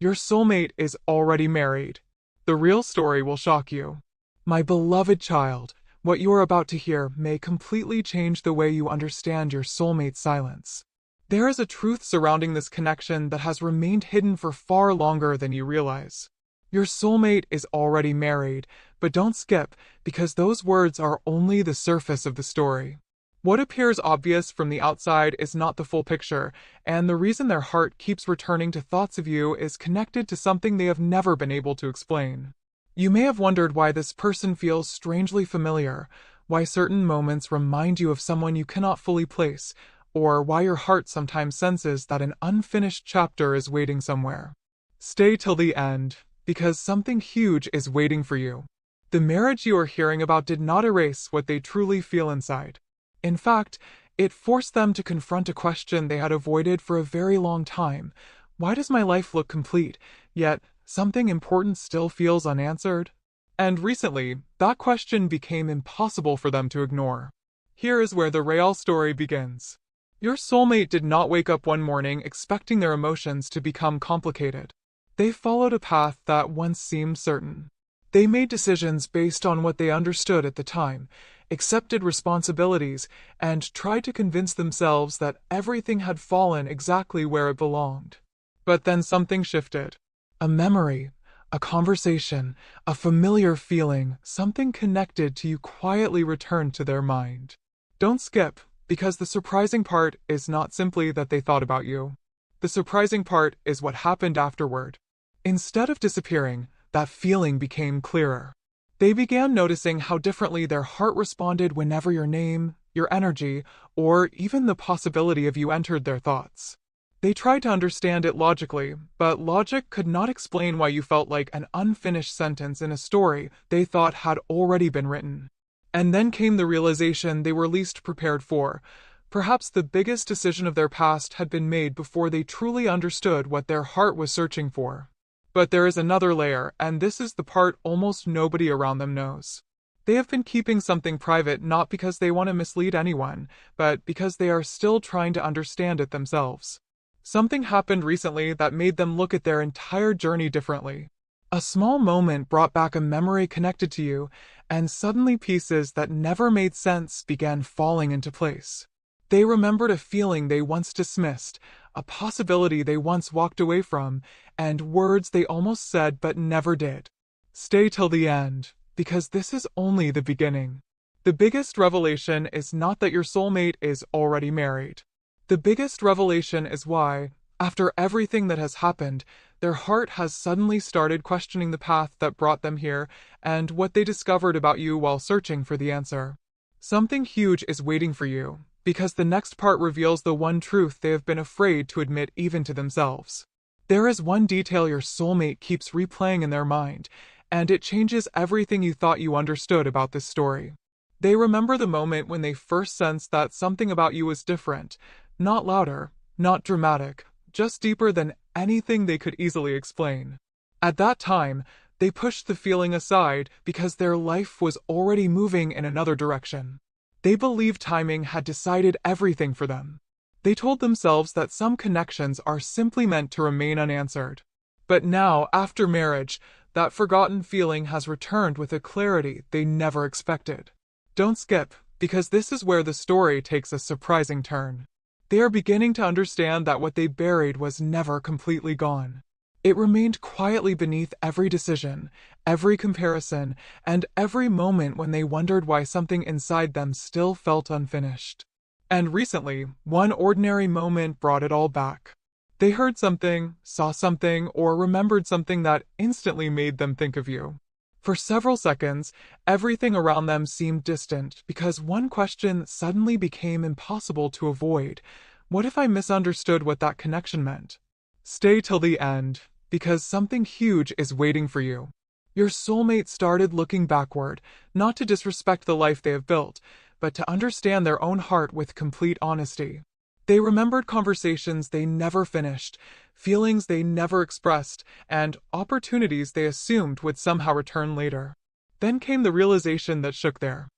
Your soulmate is already married. The real story will shock you. My beloved child, what you are about to hear may completely change the way you understand your soulmate's silence. There is a truth surrounding this connection that has remained hidden for far longer than you realize. Your soulmate is already married, but don't skip, because those words are only the surface of the story. What appears obvious from the outside is not the full picture, and the reason their heart keeps returning to thoughts of you is connected to something they have never been able to explain. You may have wondered why this person feels strangely familiar, why certain moments remind you of someone you cannot fully place, or why your heart sometimes senses that an unfinished chapter is waiting somewhere. Stay till the end, because something huge is waiting for you. The marriage you are hearing about did not erase what they truly feel inside. In fact, it forced them to confront a question they had avoided for a very long time. Why does my life look complete, yet something important still feels unanswered? And recently, that question became impossible for them to ignore. Here is where the real story begins. Your soulmate did not wake up one morning expecting their emotions to become complicated. They followed a path that once seemed certain. They made decisions based on what they understood at the time, accepted responsibilities, and tried to convince themselves that everything had fallen exactly where it belonged. But then something shifted. A memory, a conversation, a familiar feeling, something connected to you quietly returned to their mind. Don't skip, because the surprising part is not simply that they thought about you. The surprising part is what happened afterward. Instead of disappearing, that feeling became clearer. They began noticing how differently their heart responded whenever your name, your energy, or even the possibility of you entered their thoughts. They tried to understand it logically, but logic could not explain why you felt like an unfinished sentence in a story they thought had already been written. And then came the realization they were least prepared for. Perhaps the biggest decision of their past had been made before they truly understood what their heart was searching for. But there is another layer, and this is the part almost nobody around them knows. They have been keeping something private not because they want to mislead anyone, but because they are still trying to understand it themselves. Something happened recently that made them look at their entire journey differently. A small moment brought back a memory connected to you, and suddenly pieces that never made sense began falling into place. They remembered a feeling they once dismissed, a possibility they once walked away from, and words they almost said but never did. Stay till the end, because this is only the beginning. The biggest revelation is not that your soulmate is already married. The biggest revelation is why, after everything that has happened, their heart has suddenly started questioning the path that brought them here and what they discovered about you while searching for the answer. Something huge is waiting for you, because the next part reveals the one truth they have been afraid to admit even to themselves. There is one detail your soulmate keeps replaying in their mind, and it changes everything you thought you understood about this story. They remember the moment when they first sensed that something about you was different, not louder, not dramatic, just deeper than anything they could easily explain. At that time, they pushed the feeling aside because their life was already moving in another direction. They believed timing had decided everything for them. They told themselves that some connections are simply meant to remain unanswered. But now, after marriage, that forgotten feeling has returned with a clarity they never expected. Don't skip, because this is where the story takes a surprising turn. They are beginning to understand that what they buried was never completely gone. It remained quietly beneath every decision, every comparison, and every moment when they wondered why something inside them still felt unfinished. And recently, one ordinary moment brought it all back. They heard something, saw something, or remembered something that instantly made them think of you. For several seconds, everything around them seemed distant because one question suddenly became impossible to avoid. What if I misunderstood what that connection meant? Stay till the end, because something huge is waiting for you. Your soulmate started looking backward, not to disrespect the life they have built, but to understand their own heart with complete honesty. They remembered conversations they never finished, feelings they never expressed, and opportunities they assumed would somehow return later. Then came the realization that shook their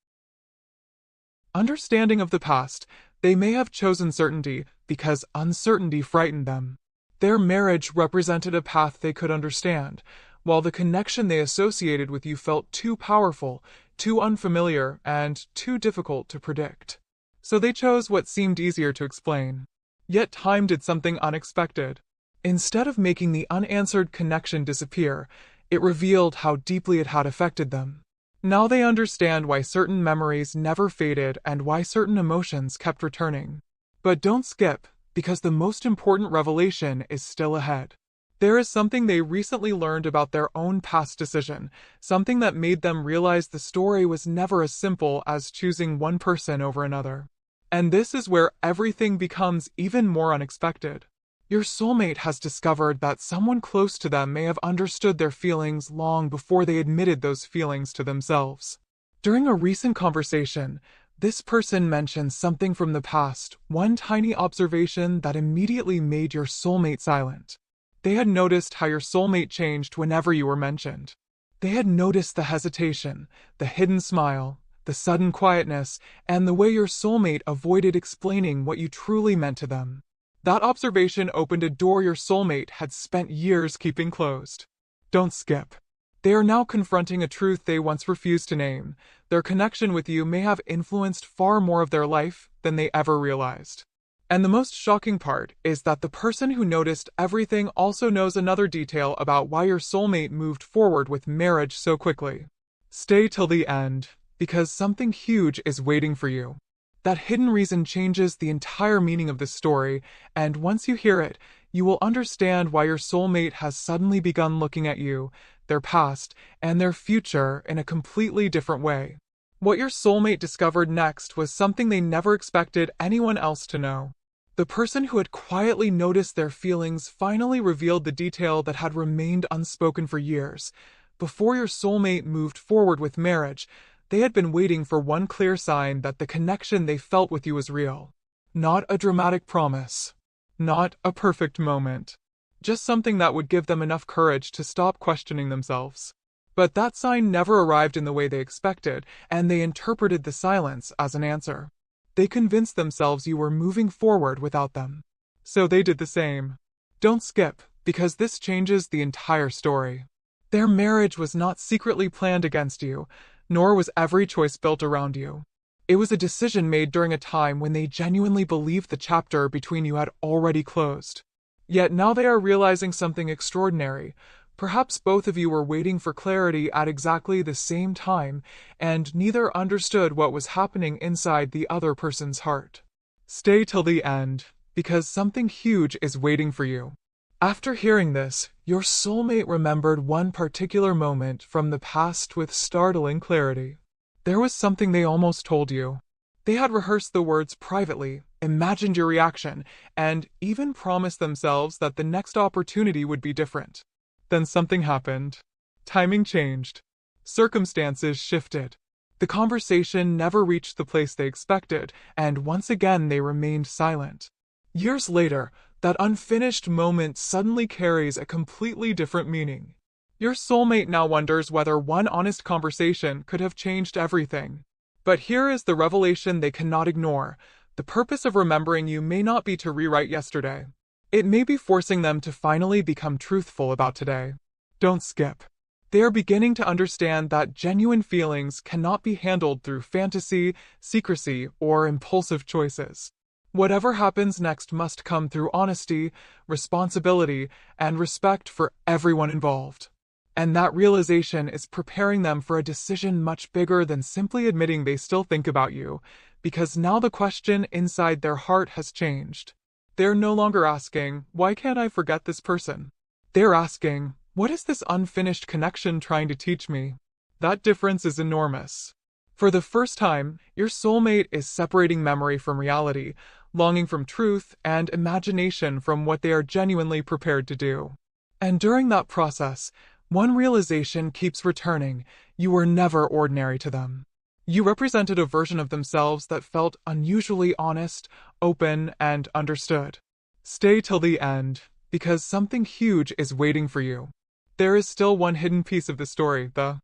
understanding of the past. They may have chosen certainty because uncertainty frightened them. Their marriage represented a path they could understand, while the connection they associated with you felt too powerful, too unfamiliar, and too difficult to predict. So they chose what seemed easier to explain. Yet time did something unexpected. Instead of making the unanswered connection disappear, it revealed how deeply it had affected them. Now they understand why certain memories never faded and why certain emotions kept returning. But don't skip, because the most important revelation is still ahead. There is something they recently learned about their own past decision, something that made them realize the story was never as simple as choosing one person over another. And this is where everything becomes even more unexpected. Your soulmate has discovered that someone close to them may have understood their feelings long before they admitted those feelings to themselves. During a recent conversation, this person mentioned something from the past, one tiny observation that immediately made your soulmate silent. They had noticed how your soulmate changed whenever you were mentioned. They had noticed the hesitation, the hidden smile, the sudden quietness, and the way your soulmate avoided explaining what you truly meant to them. That observation opened a door your soulmate had spent years keeping closed. Don't skip. They are now confronting a truth they once refused to name. Their connection with you may have influenced far more of their life than they ever realized. And the most shocking part is that the person who noticed everything also knows another detail about why your soulmate moved forward with marriage so quickly. Stay till the end, because something huge is waiting for you. That hidden reason changes the entire meaning of this story, and once you hear it, you will understand why your soulmate has suddenly begun looking at you, their past, and their future in a completely different way. What your soulmate discovered next was something they never expected anyone else to know. The person who had quietly noticed their feelings finally revealed the detail that had remained unspoken for years. Before your soulmate moved forward with marriage, they had been waiting for one clear sign that the connection they felt with you was real. Not a dramatic promise. Not a perfect moment. Just something that would give them enough courage to stop questioning themselves. But that sign never arrived in the way they expected, and they interpreted the silence as an answer. They convinced themselves you were moving forward without them. So they did the same. Don't skip, because this changes the entire story. Their marriage was not secretly planned against you, nor was every choice built around you. It was a decision made during a time when they genuinely believed the chapter between you had already closed. Yet now they are realizing something extraordinary. Perhaps both of you were waiting for clarity at exactly the same time, and neither understood what was happening inside the other person's heart. Stay till the end, because something huge is waiting for you. After hearing this, your soulmate remembered one particular moment from the past with startling clarity. There was something they almost told you. They had rehearsed the words privately, imagined your reaction, and even promised themselves that the next opportunity would be different. Then something happened. Timing changed. Circumstances shifted. The conversation never reached the place they expected, and once again they remained silent. Years later, that unfinished moment suddenly carries a completely different meaning. Your soulmate now wonders whether one honest conversation could have changed everything. But here is the revelation they cannot ignore. The purpose of remembering you may not be to rewrite yesterday. It may be forcing them to finally become truthful about today. Don't skip. They are beginning to understand that genuine feelings cannot be handled through fantasy, secrecy, or impulsive choices. Whatever happens next must come through honesty, responsibility, and respect for everyone involved. And that realization is preparing them for a decision much bigger than simply admitting they still think about you, because now the question inside their heart has changed. They're no longer asking, "Why can't I forget this person?" They're asking, "What is this unfinished connection trying to teach me?" That difference is enormous. For the first time, your soulmate is separating memory from reality, longing from truth, and imagination from what they are genuinely prepared to do. And during that process, one realization keeps returning: you were never ordinary to them. You represented a version of themselves that felt unusually honest, open, and understood. Stay till the end, because something huge is waiting for you. There is still one hidden piece of the story, the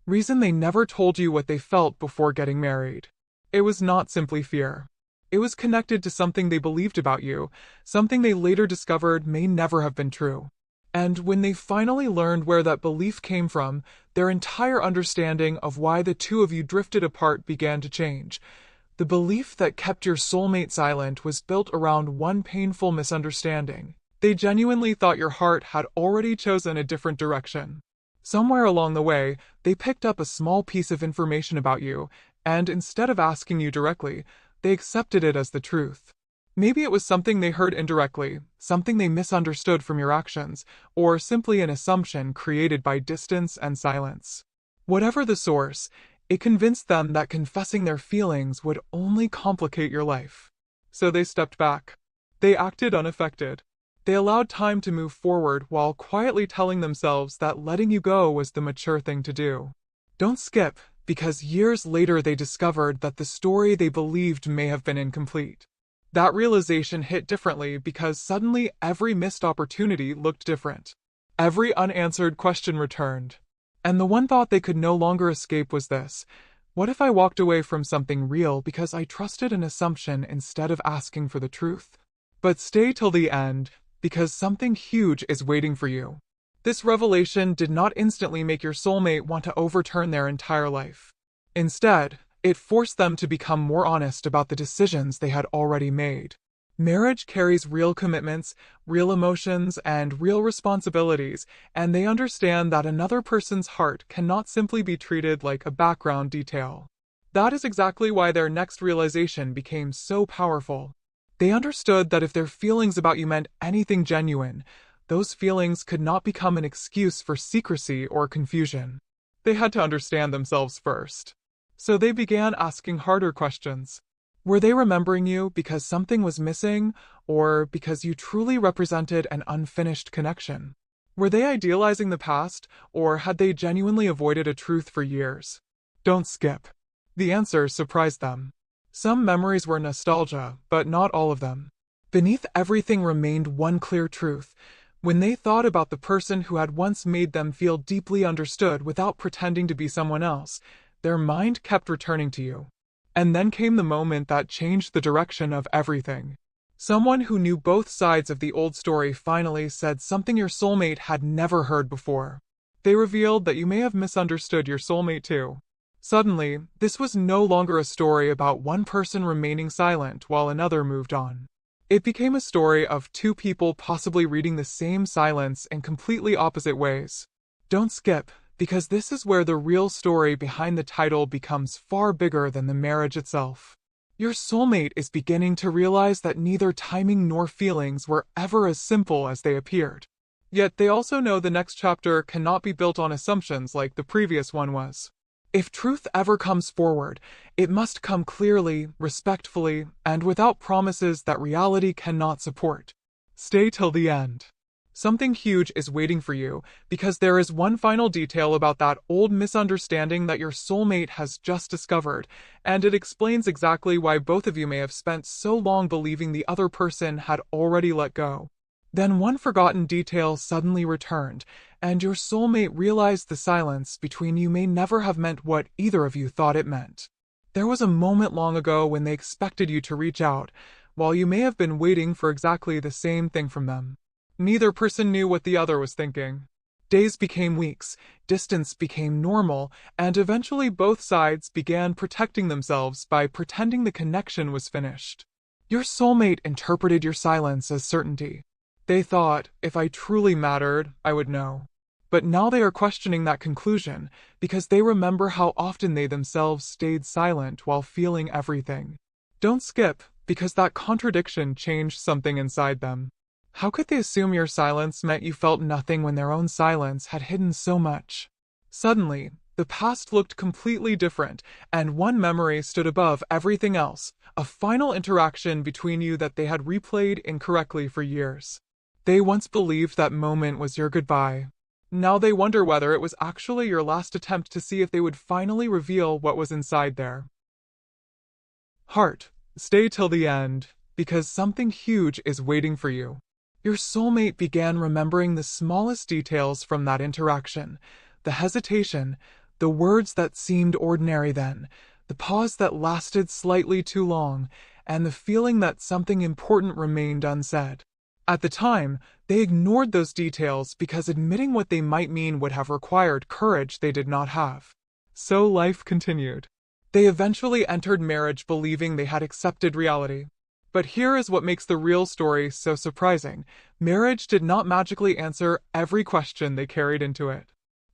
reason they never told you what they felt before getting married. It was not simply fear. It was connected to something they believed about you, something they later discovered may never have been true. And when they finally learned where that belief came from, their entire understanding of why the two of you drifted apart began to change. The belief that kept your soulmate silent was built around one painful misunderstanding. They genuinely thought your heart had already chosen a different direction. Somewhere along the way, they picked up a small piece of information about you, and instead of asking you directly, they accepted it as the truth. Maybe it was something they heard indirectly, something they misunderstood from your actions, or simply an assumption created by distance and silence. Whatever the source, it convinced them that confessing their feelings would only complicate your life. So they stepped back. They acted unaffected. They allowed time to move forward while quietly telling themselves that letting you go was the mature thing to do. Don't skip, because years later they discovered that the story they believed may have been incomplete. That realization hit differently because suddenly every missed opportunity looked different. Every unanswered question returned. And the one thought they could no longer escape was this: what if I walked away from something real because I trusted an assumption instead of asking for the truth? But stay till the end, because something huge is waiting for you. This revelation did not instantly make your soulmate want to overturn their entire life. Instead, it forced them to become more honest about the decisions they had already made. Marriage carries real commitments, real emotions, and real responsibilities, and they understand that another person's heart cannot simply be treated like a background detail. That is exactly why their next realization became so powerful. They understood that if their feelings about you meant anything genuine, those feelings could not become an excuse for secrecy or confusion. They had to understand themselves first. So they began asking harder questions. Were they remembering you because something was missing, or because you truly represented an unfinished connection? Were they idealizing the past, or had they genuinely avoided a truth for years? Don't skip. The answers surprised them. Some memories were nostalgia, but not all of them. Beneath everything remained one clear truth. When they thought about the person who had once made them feel deeply understood without pretending to be someone else, their mind kept returning to you. And then came the moment that changed the direction of everything. Someone who knew both sides of the old story finally said something your soulmate had never heard before. They revealed that you may have misunderstood your soulmate too. Suddenly, this was no longer a story about one person remaining silent while another moved on. It became a story of two people possibly reading the same silence in completely opposite ways. Don't skip, because this is where the real story behind the title becomes far bigger than the marriage itself. Your soulmate is beginning to realize that neither timing nor feelings were ever as simple as they appeared. Yet they also know the next chapter cannot be built on assumptions like the previous one was. If truth ever comes forward, it must come clearly, respectfully, and without promises that reality cannot support. Stay till the end. Something huge is waiting for you, because there is one final detail about that old misunderstanding that your soulmate has just discovered, and it explains exactly why both of you may have spent so long believing the other person had already let go. Then one forgotten detail suddenly returned, and your soulmate realized the silence between you may never have meant what either of you thought it meant. There was a moment long ago when they expected you to reach out, while you may have been waiting for exactly the same thing from them. Neither person knew what the other was thinking. Days became weeks, distance became normal, and eventually both sides began protecting themselves by pretending the connection was finished. Your soulmate interpreted your silence as certainty. They thought, if I truly mattered, I would know. But now they are questioning that conclusion, because they remember how often they themselves stayed silent while feeling everything. Don't skip, because that contradiction changed something inside them. How could they assume your silence meant you felt nothing when their own silence had hidden so much? Suddenly, the past looked completely different, and one memory stood above everything else, a final interaction between you that they had replayed incorrectly for years. They once believed that moment was your goodbye. Now they wonder whether it was actually your last attempt to see if they would finally reveal what was inside there. Heart, stay till the end, because something huge is waiting for you. Your soulmate began remembering the smallest details from that interaction, the hesitation, the words that seemed ordinary then, the pause that lasted slightly too long, and the feeling that something important remained unsaid. At the time, they ignored those details because admitting what they might mean would have required courage they did not have. So life continued. They eventually entered marriage believing they had accepted reality. But here is what makes the real story so surprising. Marriage did not magically answer every question they carried into it.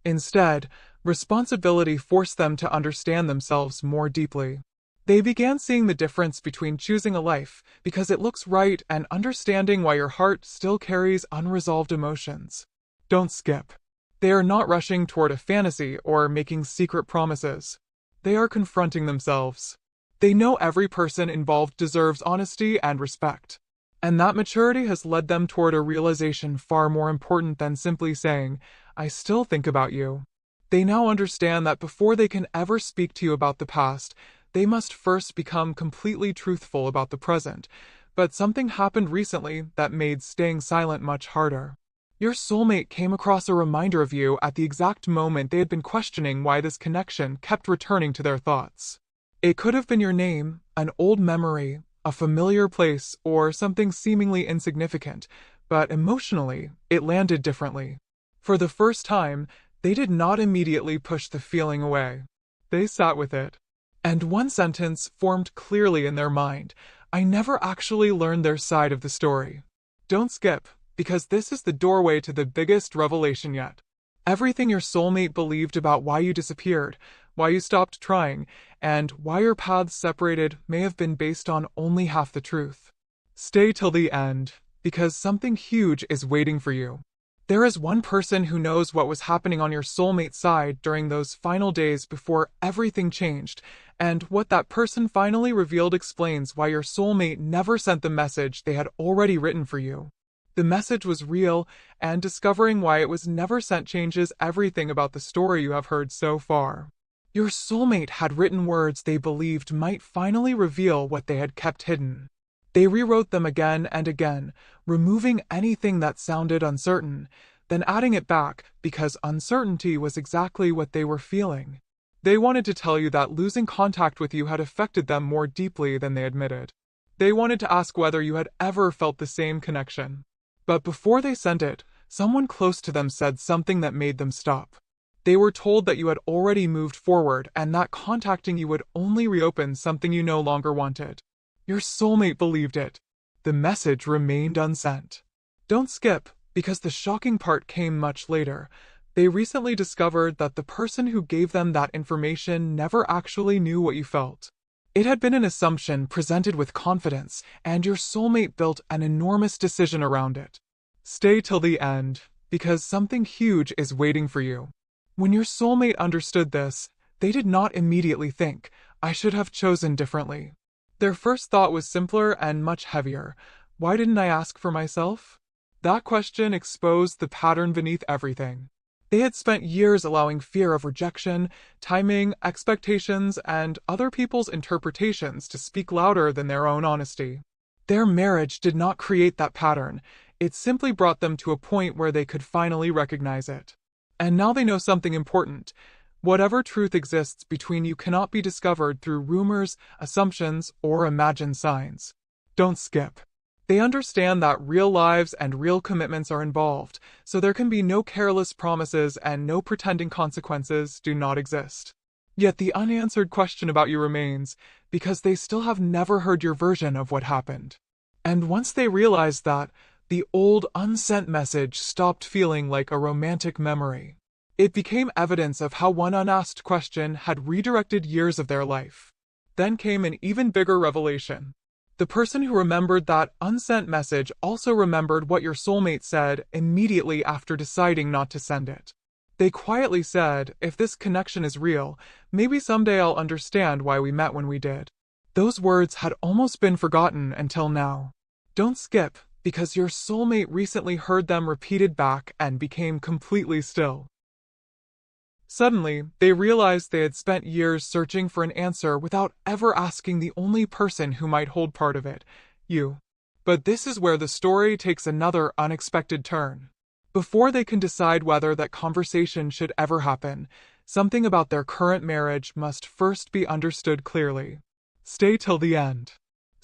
Instead, responsibility forced them to understand themselves more deeply. They began seeing the difference between choosing a life because it looks right and understanding why your heart still carries unresolved emotions. Don't skip. They are not rushing toward a fantasy or making secret promises. They are confronting themselves. They know every person involved deserves honesty and respect. And that maturity has led them toward a realization far more important than simply saying, "I still think about you." They now understand that before they can ever speak to you about the past, they must first become completely truthful about the present. But something happened recently that made staying silent much harder. Your soulmate came across a reminder of you at the exact moment they had been questioning why this connection kept returning to their thoughts. It could have been your name, an old memory, a familiar place, or something seemingly insignificant, but emotionally, it landed differently. For the first time, they did not immediately push the feeling away. They sat with it. And one sentence formed clearly in their mind. I never actually learned their side of the story. Don't skip, because this is the doorway to the biggest revelation yet. Everything your soulmate believed about why you disappeared, why you stopped trying, and why your paths separated may have been based on only half the truth. Stay till the end, because something huge is waiting for you. There is one person who knows what was happening on your soulmate's side during those final days before everything changed, and what that person finally revealed explains why your soulmate never sent the message they had already written for you. The message was real, and discovering why it was never sent changes everything about the story you have heard so far. Your soulmate had written words they believed might finally reveal what they had kept hidden. They rewrote them again and again, removing anything that sounded uncertain, then adding it back because uncertainty was exactly what they were feeling. They wanted to tell you that losing contact with you had affected them more deeply than they admitted. They wanted to ask whether you had ever felt the same connection. But before they sent it, someone close to them said something that made them stop. They were told that you had already moved forward and that contacting you would only reopen something you no longer wanted. Your soulmate believed it. The message remained unsent. Don't skip, because the shocking part came much later. They recently discovered that the person who gave them that information never actually knew what you felt. It had been an assumption presented with confidence, and your soulmate built an enormous decision around it. Stay till the end, because something huge is waiting for you. When your soulmate understood this, they did not immediately think, I should have chosen differently. Their first thought was simpler and much heavier. Why didn't I ask for myself? That question exposed the pattern beneath everything. They had spent years allowing fear of rejection, timing, expectations, and other people's interpretations to speak louder than their own honesty. Their marriage did not create that pattern. It simply brought them to a point where they could finally recognize it. And now they know something important. Whatever truth exists between you cannot be discovered through rumors, assumptions, or imagined signs. Don't skip. They understand that real lives and real commitments are involved, so there can be no careless promises and no pretending consequences do not exist. Yet the unanswered question about you remains, because they still have never heard your version of what happened. And once they realized that, the old unsent message stopped feeling like a romantic memory. It became evidence of how one unasked question had redirected years of their life. Then came an even bigger revelation. The person who remembered that unsent message also remembered what your soulmate said immediately after deciding not to send it. They quietly said, if this connection is real, maybe someday I'll understand why we met when we did. Those words had almost been forgotten until now. Don't skip, because your soulmate recently heard them repeated back and became completely still. Suddenly, they realized they had spent years searching for an answer without ever asking the only person who might hold part of it, you. But this is where the story takes another unexpected turn. Before they can decide whether that conversation should ever happen, something about their current marriage must first be understood clearly. Stay till the end.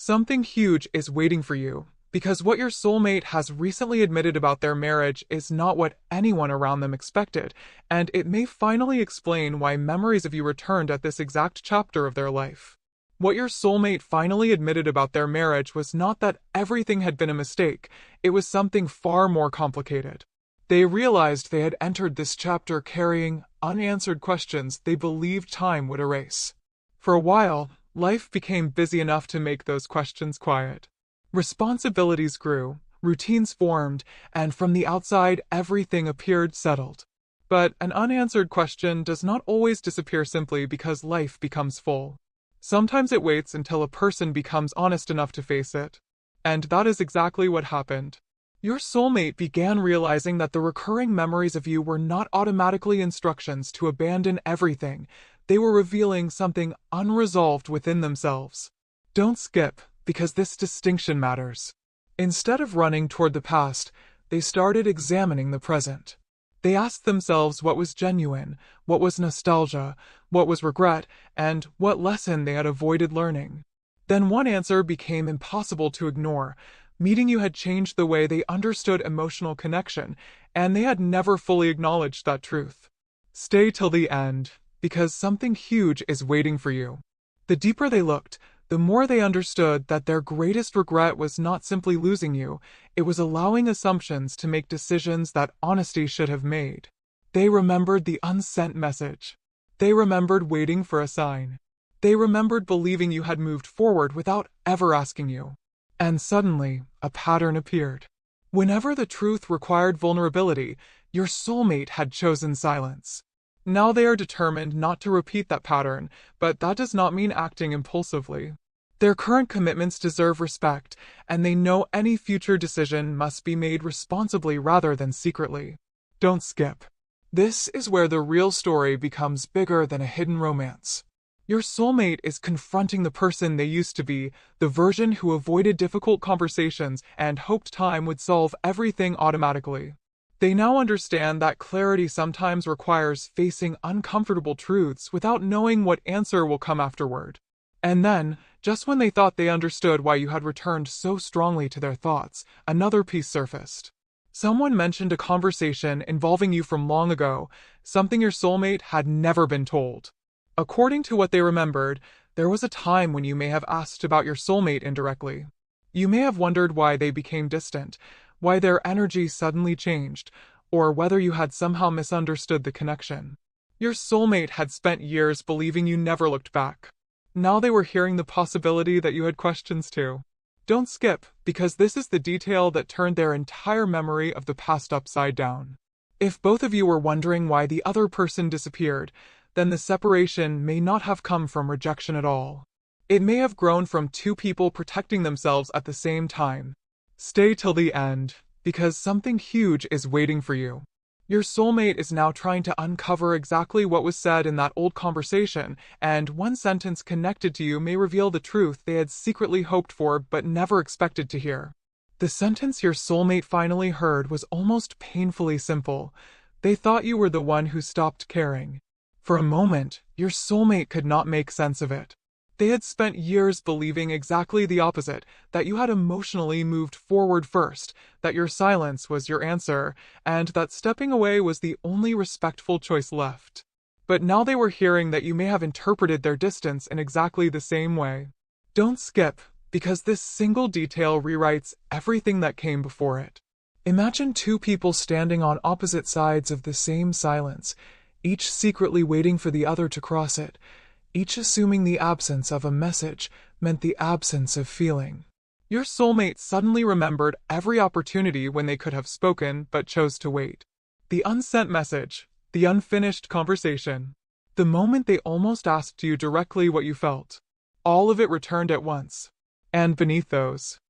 Something huge is waiting for you, because what your soulmate has recently admitted about their marriage is not what anyone around them expected, and it may finally explain why memories of you returned at this exact chapter of their life. What your soulmate finally admitted about their marriage was not that everything had been a mistake, it was something far more complicated. They realized they had entered this chapter carrying unanswered questions they believed time would erase. For a while, life became busy enough to make those questions quiet. Responsibilities grew, routines formed, and from the outside everything appeared settled. But an unanswered question does not always disappear simply because life becomes full. Sometimes it waits until a person becomes honest enough to face it. And that is exactly what happened. Your soulmate began realizing that the recurring memories of you were not automatically instructions to abandon everything. They were revealing something unresolved within themselves. Don't skip, because this distinction matters. Instead of running toward the past, they started examining the present. They asked themselves what was genuine, what was nostalgia, what was regret, and what lesson they had avoided learning. Then one answer became impossible to ignore. Meeting you had changed the way they understood emotional connection, and they had never fully acknowledged that truth. Stay till the end, because something huge is waiting for you. The deeper they looked, the more they understood that their greatest regret was not simply losing you, it was allowing assumptions to make decisions that honesty should have made. They remembered the unsent message. They remembered waiting for a sign. They remembered believing you had moved forward without ever asking you. And suddenly, a pattern appeared. Whenever the truth required vulnerability, your soulmate had chosen silence. Now they are determined not to repeat that pattern, but that does not mean acting impulsively. Their current commitments deserve respect, and they know any future decision must be made responsibly rather than secretly. Don't skip. This is where the real story becomes bigger than a hidden romance. Your soulmate is confronting the person they used to be, the version who avoided difficult conversations and hoped time would solve everything automatically. They now understand that clarity sometimes requires facing uncomfortable truths without knowing what answer will come afterward. And then, just when they thought they understood why you had returned so strongly to their thoughts, another piece surfaced. Someone mentioned a conversation involving you from long ago, something your soulmate had never been told. According to what they remembered, there was a time when you may have asked about your soulmate indirectly. You may have wondered why they became distant, why their energy suddenly changed, or whether you had somehow misunderstood the connection. Your soulmate had spent years believing you never looked back. Now they were hearing the possibility that you had questions too. Don't skip, because this is the detail that turned their entire memory of the past upside down. If both of you were wondering why the other person disappeared, then the separation may not have come from rejection at all. It may have grown from two people protecting themselves at the same time. Stay till the end, because something huge is waiting for you. Your soulmate is now trying to uncover exactly what was said in that old conversation, and one sentence connected to you may reveal the truth they had secretly hoped for but never expected to hear. The sentence your soulmate finally heard was almost painfully simple. They thought you were the one who stopped caring. For a moment, your soulmate could not make sense of it. They had spent years believing exactly the opposite, that you had emotionally moved forward first, that your silence was your answer, and that stepping away was the only respectful choice left. But now they were hearing that you may have interpreted their distance in exactly the same way. Don't skip, because this single detail rewrites everything that came before it. Imagine two people standing on opposite sides of the same silence, each secretly waiting for the other to cross it, each assuming the absence of a message meant the absence of feeling. Your soulmate suddenly remembered every opportunity when they could have spoken but chose to wait. The unsent message, the unfinished conversation, the moment they almost asked you directly what you felt. All of it returned at once. And beneath those,